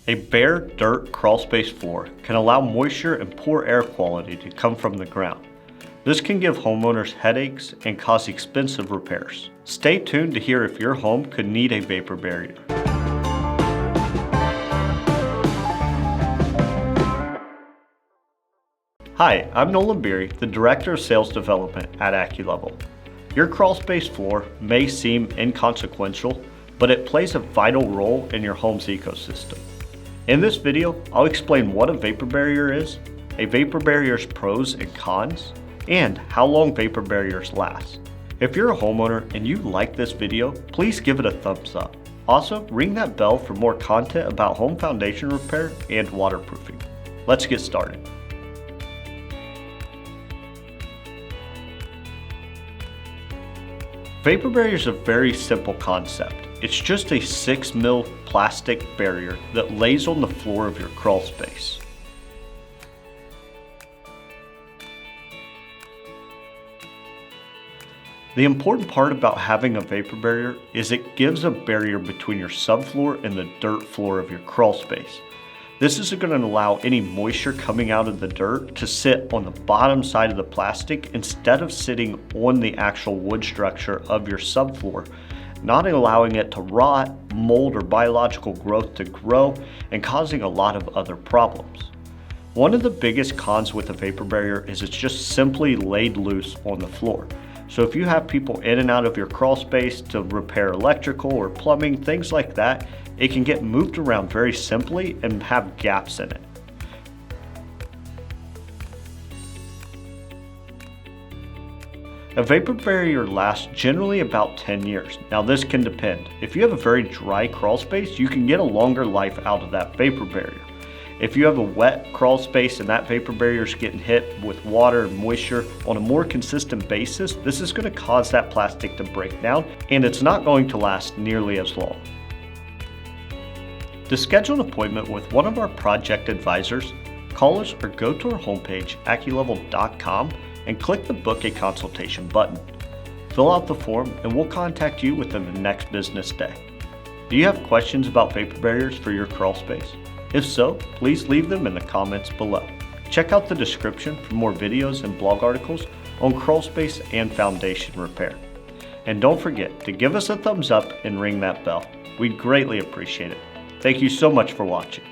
A bare dirt crawlspace floor can allow moisture and poor air quality to come from the ground. This can give homeowners headaches and cause expensive repairs. Stay tuned to hear if your home could need a vapor barrier. Hi, I'm Nolan Beery, the Director of Sales Development at AccuLevel. Your crawlspace floor may seem inconsequential, but it plays a vital role in your home's ecosystem. In this video, I'll explain what a vapor barrier is, a vapor barrier's pros and cons, and how long vapor barriers last. If you're a homeowner and you like this video, please give it a thumbs up. Also, ring that bell for more content about home foundation repair and waterproofing. Let's get started. Vapor barrier is a very simple concept. It's just a 6mm plastic barrier that lays on the floor of your crawl space. The important part about having a vapor barrier is it gives a barrier between your subfloor and the dirt floor of your crawl space. This is going to allow any moisture coming out of the dirt to sit on the bottom side of the plastic instead of sitting on the actual wood structure of your subfloor, not allowing it to rot, mold, or biological growth to grow and causing a lot of other problems. One of the biggest cons with a vapor barrier is it's just simply laid loose on the floor. So if you have people in and out of your crawl space to repair electrical or plumbing, things like that, it can get moved around very simply and have gaps in it. A vapor barrier lasts generally about 10 years. Now this can depend. If you have a very dry crawl space, you can get a longer life out of that vapor barrier. If you have a wet crawl space and that vapor barrier is getting hit with water and moisture on a more consistent basis, this is going to cause that plastic to break down and it's not going to last nearly as long. To schedule an appointment with one of our project advisors, call us or go to our homepage, AccuLevel.com, and click the Book a Consultation button. Fill out the form and we'll contact you within the next business day. Do you have questions about vapor barriers for your crawl space? If so, please leave them in the comments below. Check out the description for more videos and blog articles on crawl space and foundation repair. And don't forget to give us a thumbs up and ring that bell. We'd greatly appreciate it. Thank you so much for watching.